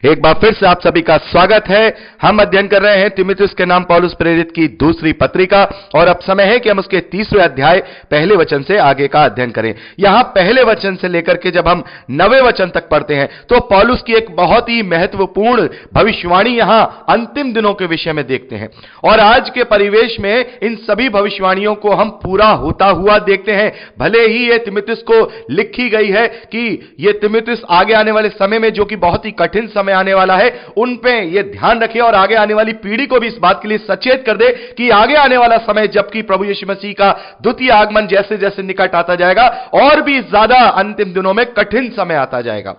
एक बार फिर से आप सभी का स्वागत है। हम अध्ययन कर रहे हैं तीमुथियुस के नाम पौलुस प्रेरित की दूसरी पत्रिका और अब समय है कि हम उसके तीसरे अध्याय पहले वचन से आगे का अध्ययन करें। यहां पहले वचन से लेकर के जब हम 9वें वचन तक पढ़ते हैं तो पौलुस की एक बहुत ही महत्वपूर्ण भविष्यवाणी यहां अंतिम दिनों के विषय में देखते हैं और आज के परिवेश में इन सभी भविष्यवाणियों को हम पूरा होता हुआ देखते हैं। भले ही ये तीमुथियुस को लिखी गई है कि ये तीमुथियुस आगे आने वाले समय में, जो कि बहुत ही कठिन समय आने वाला है, उन पे ये ध्यान रखे और आगे आने वाली पीढ़ी को भी इस बात के लिए सचेत कर दे कि आगे आने वाला समय जबकि प्रभु यीशु मसीह का द्वितीय आगमन जैसे जैसे निकट आता जाएगा और भी ज्यादा अंतिम दिनों में कठिन समय आता जाएगा।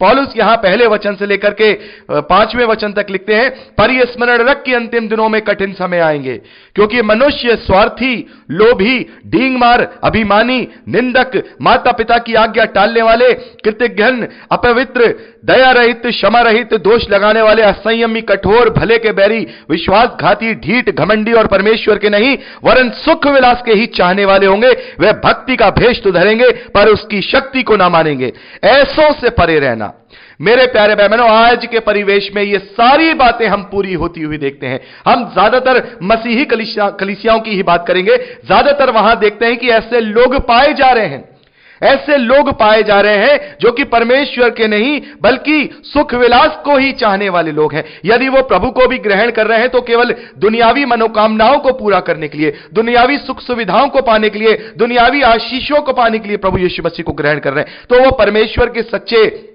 पौलुस यहां पहले वचन से लेकर के 5वें वचन तक लिखते हैं, पर यह स्मरण रख कि अंतिम दिनों में कठिन समय आएंगे, क्योंकि मनुष्य स्वार्थी, लोभी, डींगमार, अभिमानी, निंदक, माता पिता की आज्ञा टालने वाले, कृतघ्न, अपवित्र, दया रहित, क्षमा रहित, दोष लगाने वाले, असंयमी, कठोर, भले के बैरी, विश्वासघाती, ढीठ, घमंडी और परमेश्वर के नहीं वरन सुख विलास के ही चाहने वाले होंगे। वे भक्ति का भेष तो धरेंगे पर उसकी शक्ति को ना मानेंगे। ऐसों से परे रहना। मेरे प्यारे भाई बहनों, आज के परिवेश में ये सारी बातें हम पूरी होती हुई देखते हैं। हम ज्यादातर मसीही कलीसियाओं की ही बात करेंगे। ज्यादातर वहां देखते हैं कि ऐसे लोग पाए जा रहे हैं, ऐसे लोग पाए जा रहे हैं जो कि परमेश्वर के नहीं बल्कि सुख विलास को ही चाहने वाले लोग हैं। यदि वो प्रभु को भी ग्रहण कर रहे हैं तो केवल दुनियावी मनोकामनाओं को पूरा करने के लिए, दुनियावी सुख सुविधाओं को पाने के लिए, दुनियावी आशीषों को पाने के लिए प्रभु यीशु मसीह को ग्रहण कर रहे हैं। तो वो परमेश्वर के सच्चे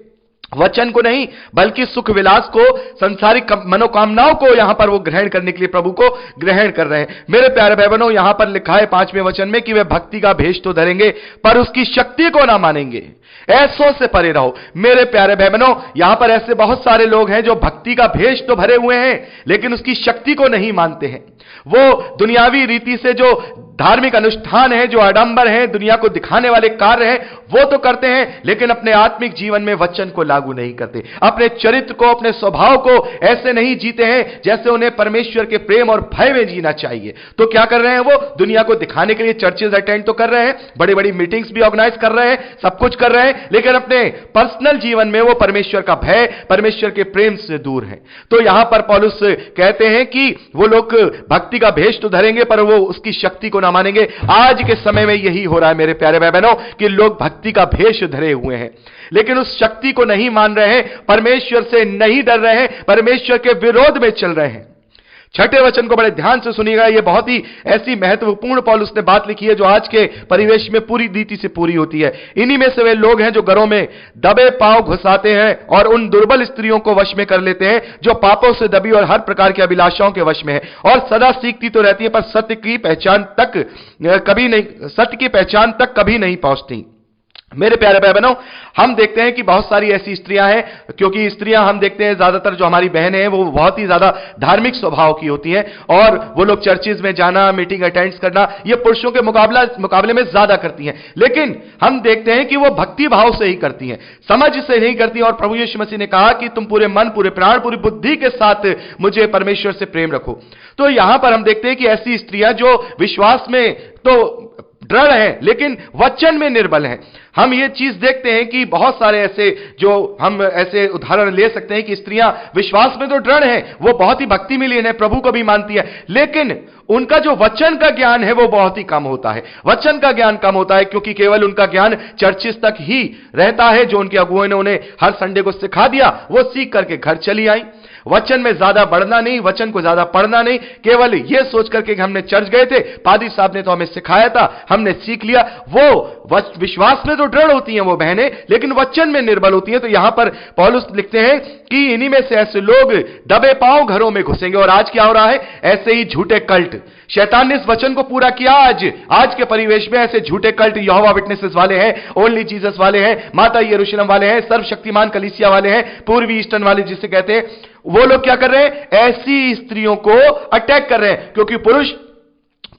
वचन को नहीं बल्कि सुख विलास को, संसारिक मनोकामनाओं को यहां पर वो ग्रहण करने के लिए प्रभु को ग्रहण कर रहे हैं। मेरे प्यारे भाई बहनों, यहां पर लिखा है 5वें वचन में कि वे भक्ति का भेष तो धरेंगे पर उसकी शक्ति को ना मानेंगे। ऐसों से परे रहो। मेरे प्यारे भाई बहनों, यहां पर ऐसे बहुत सारे लोग हैं जो भक्ति का भेष तो भरे हुए हैं लेकिन उसकी शक्ति को नहीं मानते हैं। वो दुनियावी रीति से जो धार्मिक अनुष्ठान है, जो आडंबर है, दुनिया को दिखाने वाले कार्य हैं, वो तो करते हैं लेकिन अपने आत्मिक जीवन में वचन को लागू नहीं करते। अपने चरित्र को, अपने स्वभाव को ऐसे नहीं जीते हैं जैसे उन्हें परमेश्वर के प्रेम और भय में जीना चाहिए। तो क्या कर रहे हैं? वो दुनिया को दिखाने के लिए चर्चेज अटेंड तो कर रहे हैं, बड़ी बड़ी मीटिंग्स भी ऑर्गेनाइज कर रहे हैं, सब कुछ कर रहे हैं, लेकिन अपने पर्सनल जीवन में वो परमेश्वर का भय, परमेश्वर के प्रेम से दूर है। तो यहां पर पौलुस कहते हैं कि वो लोग भक्ति का भेष तो धरेंगे पर वो उसकी शक्ति को ना मानेंगे। आज के समय में यही हो रहा है मेरे प्यारे भाई बहनों कि लोग भक्ति का भेष धरे हुए हैं लेकिन उस शक्ति को नहीं मान रहे हैं, परमेश्वर से नहीं डर रहे हैं, परमेश्वर के विरोध में चल रहे हैं। 6ठे वचन को बड़े ध्यान से सुनिएगा। यह बहुत ही ऐसी महत्वपूर्ण पौलुस ने बात लिखी है जो आज के परिवेश में पूरी रीति से पूरी होती है। इन्हीं में से वे लोग हैं जो घरों में दबे पांव घुसाते हैं और उन दुर्बल स्त्रियों को वश में कर लेते हैं जो पापों से दबी और हर प्रकार की अभिलाषाओं के वश में है और सदा सीखती तो रहती है पर सत्य की पहचान तक कभी नहीं पहुंचती। मेरे प्यारे भाई बहनों, हम देखते हैं कि बहुत सारी ऐसी स्त्रियां हैं, क्योंकि स्त्रियां हम देखते हैं ज्यादातर जो हमारी बहनें हैं वो बहुत ही ज्यादा धार्मिक स्वभाव की होती हैं और वो लोग चर्चेज में जाना, मीटिंग अटेंड करना ये पुरुषों के मुकाबले में ज्यादा करती हैं। लेकिन हम देखते हैं कि वो भक्ति भाव से ही करती हैं, समझ से नहीं करती। और प्रभु यीशु मसीह ने कहा कि तुम पूरे मन, पूरे प्राण, पूरी बुद्धि के साथ मुझे परमेश्वर से प्रेम रखो। तो यहां पर हम देखते हैं कि ऐसी स्त्रियां जो विश्वास में तो दृढ़ है लेकिन वचन में निर्बल है। हम ये चीज देखते हैं कि बहुत सारे ऐसे जो हम ऐसे उदाहरण ले सकते हैं कि स्त्रियां विश्वास में तो दृढ़ हैं, वो बहुत ही भक्ति में लीन है, प्रभु को भी मानती है, लेकिन उनका जो वचन का ज्ञान है वो बहुत ही कम होता है। वचन का ज्ञान कम होता है क्योंकि केवल उनका ज्ञान चर्चिस तक ही रहता है। जो उनके अगुओं ने उन्हें हर संडे को सिखा दिया वो सीख करके घर चली आई। वचन में ज्यादा बढ़ना नहीं, वचन को ज्यादा पढ़ना नहीं, केवल यह सोच करके कि हमने चर्च गए थे, पादी साहब ने तो हमें सिखाया था, हमने सीख लिया। वो विश्वास में तो दृढ़ होती हैं वो बहनें लेकिन वचन में निर्बल होती हैं। तो यहां पर पौलुस लिखते हैं कि इन्हीं में से ऐसे लोग दबे पांव घरों में घुसेंगे। और आज क्या हो रहा है? ऐसे ही झूठे कल्ट, शैतान ने इस वचन को पूरा किया। आज के परिवेश में ऐसे झूठे कल्ट यहोवा विटनेसेस वाले हैं, ओनली जीसस वाले हैं, माता यरूशलेम वाले हैं, सर्वशक्तिमान कलीसिया वाले हैं, पूर्वी ईस्टर्न वाले जिसे कहते हैं, वो लोग क्या कर रहे हैं? ऐसी स्त्रियों को अटैक कर रहे हैं क्योंकि पुरुष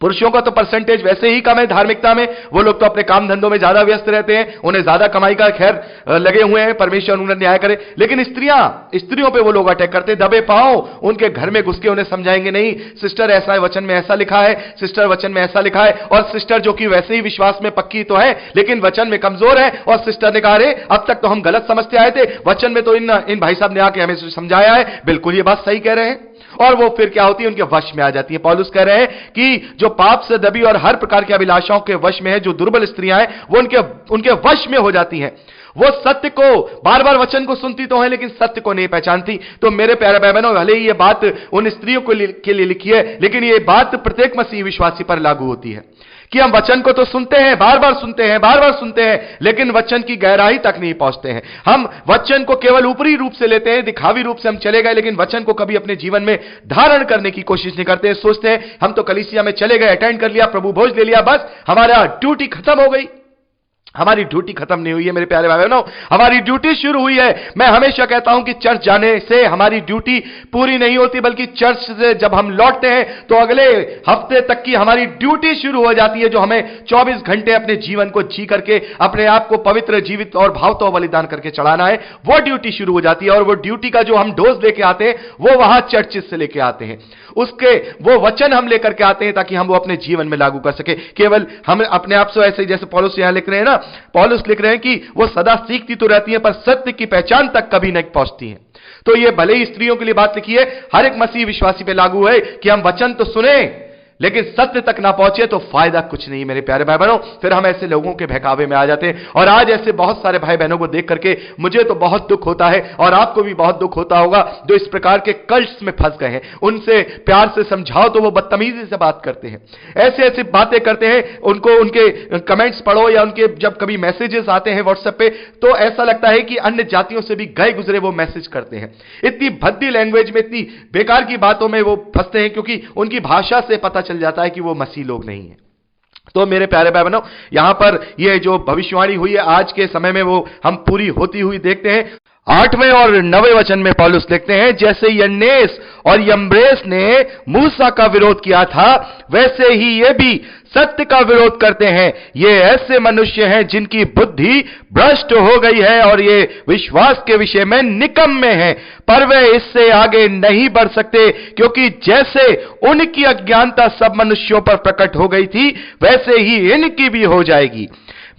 पुरुषों का तो परसेंटेज वैसे ही कम है धार्मिकता में, वो लोग तो अपने काम धंधों में ज्यादा व्यस्त रहते हैं, उन्हें ज्यादा कमाई का खैर लगे हुए हैं, परमेश्वर उन्हें न्याय करे। लेकिन स्त्रियों पे वो लोग अटैक करते, दबे पांव उनके घर में घुस के उन्हें समझाएंगे नहीं, सिस्टर ऐसा है, वचन में ऐसा लिखा है, सिस्टर वचन में ऐसा लिखा है। और सिस्टर जो कि वैसे ही विश्वास में पक्की तो है लेकिन वचन में कमजोर है, और सिस्टर ने कहा अरे अब तक तो हम गलत समझते आए थे, वचन में तो इन भाई साहब ने आके हमें समझाया है, बिल्कुल ये बात सही कह रहे हैं। और वो फिर क्या होती है, उनके वश में आ जाती है। पौलुस कह रहे हैं कि जो पाप से दबी और हर प्रकार की अभिलाषाओं के वश में है, जो दुर्बल स्त्रियां हैं वो उनके वश में हो जाती हैं। वो सत्य को बार बार वचन को सुनती तो है लेकिन सत्य को नहीं पहचानती। तो मेरे प्यारे भाई बहनों, भले ही ये बात उन स्त्रियों के लिए लिखी है लेकिन ये बात प्रत्येक मसीह विश्वासी पर लागू होती है कि हम वचन को तो सुनते हैं, बार बार सुनते हैं लेकिन वचन की गहराई तक नहीं पहुंचते हैं। हम वचन को केवल ऊपरी रूप से लेते हैं, दिखावी रूप से हम चले गए, लेकिन वचन को कभी अपने जीवन में धारण करने की कोशिश नहीं करते। सोचते हैं हम तो कलीसिया में चले गए, अटेंड कर लिया, प्रभु भोज ले लिया, बस हमारा ड्यूटी खत्म हो गई। हमारी ड्यूटी खत्म नहीं हुई है मेरे प्यारे भाई बहनों, हमारी ड्यूटी शुरू हुई है। मैं हमेशा कहता हूं कि चर्च जाने से हमारी ड्यूटी पूरी नहीं होती, बल्कि चर्च से जब हम लौटते हैं तो अगले हफ्ते तक की हमारी ड्यूटी शुरू हो जाती है, जो हमें 24 घंटे अपने जीवन को जी करके अपने आप को पवित्र, जीवित और भावतो बलिदान करके चढ़ाना है। वो ड्यूटी शुरू हो जाती है और वो ड्यूटी का जो हम डोज लेके आते हैं वो वहां चर्च से लेके आते हैं, उसके वो वचन हम लेकर के आते हैं ताकि हम वो अपने जीवन में लागू कर सके। केवल हम अपने आप से ऐसे, जैसे पौलुस यहां लिख रहे हैं ना, पौलुस लिख रहे हैं कि वो सदा सीखती तो रहती हैं पर सत्य की पहचान तक कभी नहीं पहुंचती हैं। तो ये भले ही स्त्रियों के लिए बात लिखी है, हर एक मसीह विश्वासी पे लागू है कि हम वचन तो सुने लेकिन सत्य तक ना पहुंचे तो फायदा कुछ नहीं मेरे प्यारे भाई बहनों। फिर हम ऐसे लोगों के बहकावे में आ जाते हैं। और आज ऐसे बहुत सारे भाई बहनों को देख करके मुझे तो बहुत दुख होता है और आपको भी बहुत दुख होता होगा, जो इस प्रकार के कल्ट्स में फंस गए हैं। उनसे प्यार से समझाओ तो वो बदतमीजी से बात करते हैं, ऐसे ऐसी बातें करते हैं। उनको उनके कमेंट्स पढ़ो या उनके जब कभी मैसेजेस आते हैं व्हाट्सएप पे तो ऐसा लगता है कि अन्य जातियों से भी गए गुजरे वो मैसेज करते हैं। इतनी भद्दी लैंग्वेज में, इतनी बेकार की बातों में वो फंसते हैं क्योंकि उनकी भाषा से पता चल जाता है कि वो मसीह लोग नहीं है। तो मेरे प्यारे भाई बहनों, यहां पर ये जो भविष्यवाणी हुई है आज के समय में वो हम पूरी होती हुई देखते हैं। 8वें और 9वें वचन में पौलुस लिखते हैं, जैसे यन्नेस और यम्ब्रेस ने मूसा का विरोध किया था वैसे ही ये भी सत्य का विरोध करते हैं। ये ऐसे मनुष्य हैं जिनकी बुद्धि भ्रष्ट हो गई है और ये विश्वास के विषय में निकम्मे हैं, पर वे इससे आगे नहीं बढ़ सकते क्योंकि जैसे उनकी अज्ञानता सब मनुष्यों पर प्रकट हो गई थी वैसे ही इनकी भी हो जाएगी।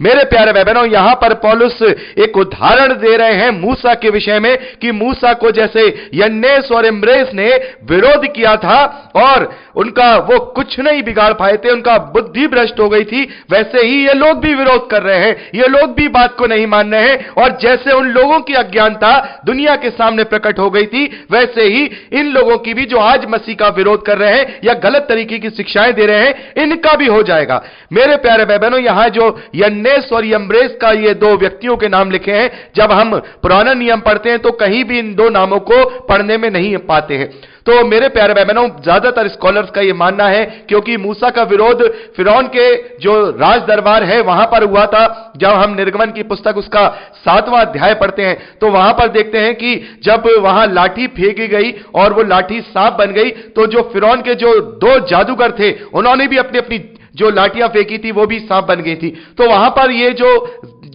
मेरे प्यारे भाई बहनों, यहां पर पौलुस एक उदाहरण दे रहे हैं मूसा के विषय में कि मूसा को जैसे यन्नेस और यम्ब्रेस ने विरोध किया था और उनका वो कुछ नहीं बिगाड़ पाए थे, उनका बुद्धि भ्रष्ट हो गई थी, वैसे ही ये लोग भी विरोध कर रहे हैं, ये लोग भी बात को नहीं मान रहे हैं। और जैसे उन लोगों की अज्ञानता दुनिया के सामने प्रकट हो गई थी वैसे ही इन लोगों की भी, जो आज मसीह का विरोध कर रहे हैं या गलत तरीके की शिक्षाएं दे रहे हैं, इनका भी हो जाएगा। मेरे प्यारे भाई बहनों, यहां जो यन्नेस और यम्ब्रेस का ये दो व्यक्तियों के नाम लिखे हैं, जब हम पुराना नियम पढ़ते हैं तो कहीं भी इन दो नामों को पढ़ने में नहीं पाते हैं। तो मेरे प्यारे भाई बहनों, ज्यादातर स्कॉलर्स का यह मानना है क्योंकि मूसा का विरोध फिरौन के जो राज दरबार है वहां पर हुआ था। जब हम निर्गमन की पुस्तक उसका 7वां अध्याय पढ़ते हैं तो वहां पर देखते हैं कि जब वहां लाठी फेंकी गई और वो लाठी सांप बन गई तो जो फिरौन के जो 2 जादूगर थे उन्होंने भी अपनी अपनी जो लाठियां फेंकी थी वो भी सांप बन गई थी। तो वहां पर ये जो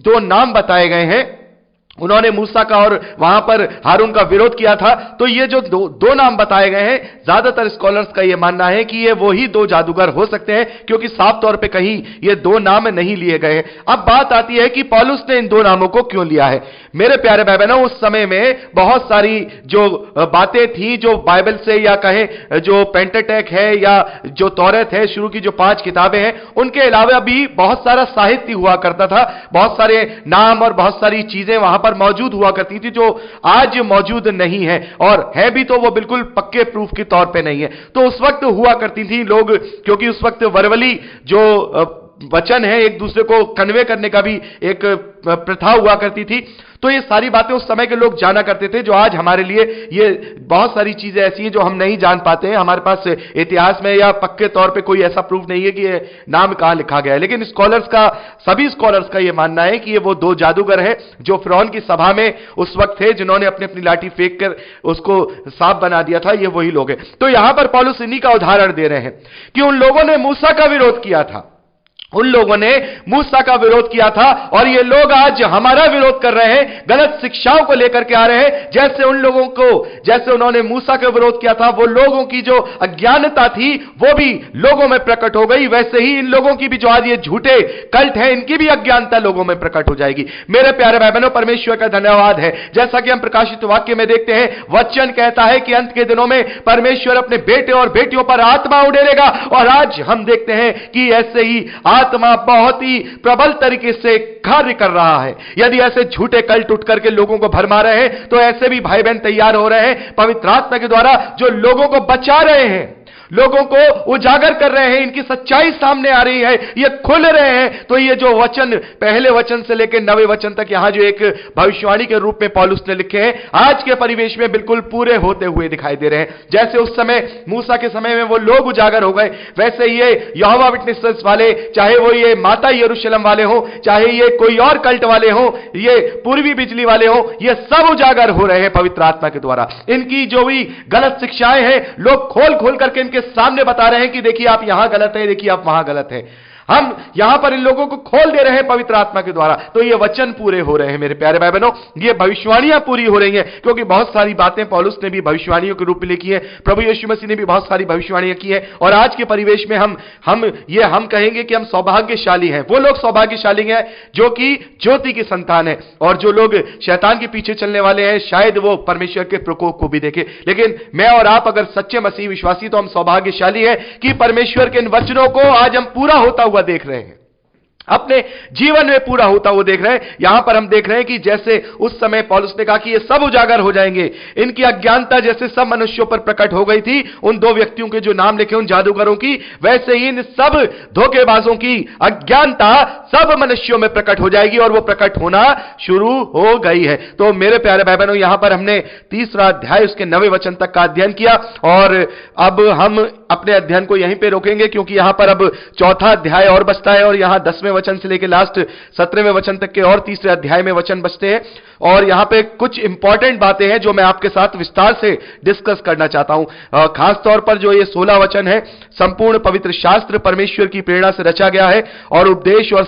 2 नाम बताए गए हैं, उन्होंने मूसा का और वहां पर हारून का विरोध किया था। तो ये जो दो नाम बताए गए हैं, ज्यादातर स्कॉलर्स का यह मानना है कि ये वही 2 जादूगर हो सकते हैं क्योंकि साफ तौर पे कहीं ये 2 नाम नहीं लिए गए हैं। अब बात आती है कि पौलुस ने इन 2 नामों को क्यों लिया है। मेरे प्यारे भाई बहनों, उस समय में बहुत सारी जो बातें थी जो बाइबल से या कहें जो पेंटाटेक है या जो तौरात है, शुरू की जो 5 किताबें हैं, उनके अलावा भी बहुत सारा साहित्य हुआ करता था, बहुत सारे नाम और बहुत सारी चीजें वहां पर मौजूद हुआ करती थी जो आज मौजूद नहीं है, और है भी तो वो बिल्कुल पक्के प्रूफ के तौर पे नहीं है। तो उस वक्त हुआ करती थी लोग, क्योंकि उस वक्त वरवली जो वचन है, एक दूसरे को कन्वे करने का भी एक प्रथा हुआ करती थी। तो ये सारी बातें उस समय के लोग जाना करते थे, जो आज हमारे लिए ये बहुत सारी चीजें ऐसी हैं जो हम नहीं जान पाते हैं। हमारे पास इतिहास में या पक्के तौर पे कोई ऐसा प्रूफ नहीं है कि ये नाम कहां लिखा गया है, लेकिन स्कॉलर्स का, सभी स्कॉलर्स का ये मानना है कि ये वो दो जादूगर हैं जो फिरौन की सभा में उस वक्त थे, जिन्होंने अपनी अपनी लाठी फेंक कर उसको सांप बना दिया था। ये वही लोग हैं। तो यहां पर पौलुस इन्हीं का उदाहरण दे रहे हैं कि उन लोगों ने मूसा का विरोध किया था, उन लोगों ने मूसा का विरोध किया था, और ये लोग आज हमारा विरोध कर रहे हैं, गलत शिक्षाओं को लेकर के आ रहे हैं। जैसे उन लोगों को, जैसे उन्होंने मूसा का विरोध किया था, वो लोगों की जो अज्ञानता थी वो भी लोगों में प्रकट हो गई, वैसे ही इन लोगों की भी जो आज ये झूठे कल्ट हैं, इनकी भी अज्ञानता लोगों में प्रकट हो जाएगी। मेरे प्यारे भाई बहनों, परमेश्वर का धन्यवाद है। जैसा कि हम प्रकाशित वाक्य में देखते हैं, वचन कहता है कि अंत के दिनों में परमेश्वर अपने बेटे और बेटियों पर आत्मा उड़ेलेगा, और आज हम देखते हैं कि ऐसे ही आत्मा बहुत ही प्रबल तरीके से कार्य कर रहा है। यदि ऐसे झूठे कल्ट उठ करके लोगों को भरमा रहे हैं, तो ऐसे भी भाई बहन तैयार हो रहे हैं पवित्र आत्मा के द्वारा, जो लोगों को बचा रहे हैं, लोगों को उजागर कर रहे हैं, इनकी सच्चाई सामने आ रही है, ये खुल रहे हैं। तो ये जो वचन, पहले वचन से लेकर 9वें वचन तक यहां जो एक भविष्यवाणी के रूप में पौलुस ने लिखे हैं, आज के परिवेश में बिल्कुल पूरे होते हुए दिखाई दे रहे हैं। जैसे उस समय मूसा के समय में वो लोग उजागर हो गए, वैसे ये यहोवा विटनेसेस वाले, चाहे वो ये माता यरूशलेम वाले हो, चाहे ये कोई और कल्ट वाले हो, ये पूर्वी बिजली वाले हो, ये सब उजागर हो रहे हैं पवित्र आत्मा के द्वारा। इनकी जो भी गलत शिक्षाएं हैं, लोग खोल खोल करके इनके सामने बता रहे हैं कि देखिए आप यहां गलत है, देखिए आप वहां गलत है। हम यहां पर इन लोगों को खोल दे रहे हैं पवित्र आत्मा के द्वारा। तो ये वचन पूरे हो रहे हैं मेरे प्यारे भाई बहनों, ये भविष्यवाणियां पूरी हो रही हैं, क्योंकि बहुत सारी बातें पौलुस ने भी भविष्यवाणियों के रूप में लिखी है, प्रभु यीशु मसीह ने भी बहुत सारी भविष्यवाणियां की है। और आज के परिवेश में हम कहेंगे कि हम सौभाग्यशाली हैं। वो लोग सौभाग्यशाली हैं जो कि ज्योति की संतान है, और जो लोग शैतान के पीछे चलने वाले हैं, शायद वो परमेश्वर के प्रकोप को भी देखे। लेकिन मैं और आप अगर सच्चे मसीह विश्वासी, तो हम सौभाग्यशाली हैं कि परमेश्वर के इन वचनों को आज हम पूरा होता हुआ देख रहे हैं, अपने जीवन में पूरा होता हुआ देख रहे हैं। यहां पर हम देख रहे हैं कि जैसे उस समय पौलुस ने कहा कि ये सब उजागर हो जाएंगे, इनकी अज्ञानता जैसे सब मनुष्यों पर प्रकट हो गई थी, उन दो व्यक्तियों के जो नाम लिखे उन जादूगरों की, वैसे ही इन सब धोखेबाजों की अज्ञानता सब मनुष्यों में प्रकट हो जाएगी, और वो प्रकट होना शुरू हो गई है। तो मेरे प्यारे भाई बहनों, यहां पर हमने 3रा अध्याय उसके 9वें वचन तक का अध्ययन किया, और अब हम अपने अध्ययन को यहीं पे रोकेंगे, क्योंकि यहां पर अब 4था अध्याय और बचता है, और यहां 10वें वचन से लेकर लास्ट 17वें वचन तक के और 3रे अध्याय में वचन बचते हैं। और यहां पे कुछ इंपॉर्टेंट बातें हैं जो मैं आपके साथ विस्तार से डिस्कस करना चाहता हूं। खास तौर पर जो ये 16 वचन है, संपूर्ण पवित्र शास्त्र परमेश्वर की प्रेरणा से रचा गया है, और उपदेश और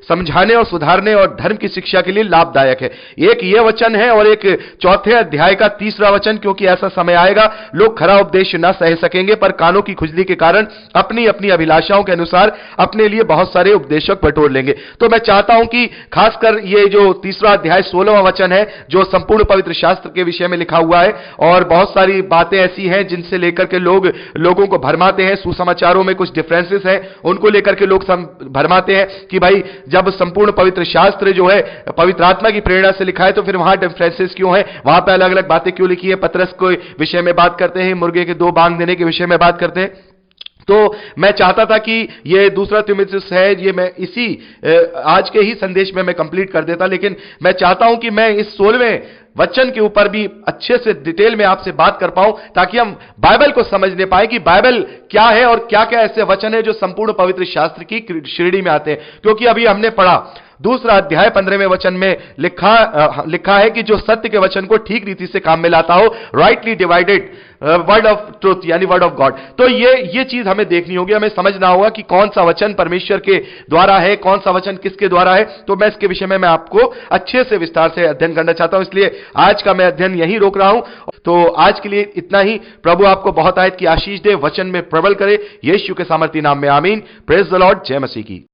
समझाने और सुधारने और धर्म की शिक्षा के लिए लाभदायक है। एक ये वचन है, और एक 4थे अध्याय का 3रा वचन, क्योंकि ऐसा समय आएगा लोग खरा उपदेश न सह सकेंगे, पर कानों की खुजली के कारण अपनी अपनी अभिलाषाओं के अनुसार अपने लिए बहुत सारे उपदेशक बटोर लेंगे। तो मैं चाहता हूं कि खासकर ये जो 3रा अध्याय 16वां वचन है, जो संपूर्ण पवित्र शास्त्र के विषय में लिखा हुआ है, और बहुत सारी बातें ऐसी हैं जिनसे लेकर के लोगों को भरमाते हैं। सुसमाचारों में कुछ डिफरेंसेस हैं, उनको लेकर के लोग भरमाते हैं कि भाई जब संपूर्ण पवित्र शास्त्र जो है पवित्र आत्मा की प्रेरणा से लिखा है, तो फिर वहां डिफरेंसेस क्यों है, वहां पे अलग अलग बातें क्यों लिखी है। पतरस के विषय में बात करते हैं, मुर्गे के 2 बांग देने के विषय में बात करते हैं। तो मैं चाहता था कि ये 2 तीमुथियुस है, ये मैं इसी आज के ही संदेश में मैं कंप्लीट कर देता, लेकिन मैं चाहता हूं कि मैं इस 16वें वचन के ऊपर भी अच्छे से डिटेल में आपसे बात कर पाऊं, ताकि हम बाइबल को समझने पाए कि बाइबल क्या है और क्या क्या ऐसे वचन है जो संपूर्ण पवित्र शास्त्र की श्रेणी में आते हैं। क्योंकि अभी हमने पढ़ा 2रा अध्याय 15वें वचन में लिखा है कि जो सत्य के वचन को ठीक रीति से काम में लाता हो, rightly divided word of truth, यानी वर्ड ऑफ गॉड। तो ये चीज हमें देखनी होगी, हमें समझना होगा कि कौन सा वचन परमेश्वर के द्वारा है, कौन सा वचन किसके द्वारा है। तो मैं इसके विषय में मैं आपको अच्छे से विस्तार से अध्ययन करना चाहता हूं, इसलिए आज का मैं अध्ययन यहीं रोक रहा हूं। तो आज के लिए इतना ही। प्रभु आपको बहुत आयत की आशीष दे, वचन में प्रबल करे, यीशु के सामर्थी नाम में आमीन। Praise the Lord. जय मसीह की।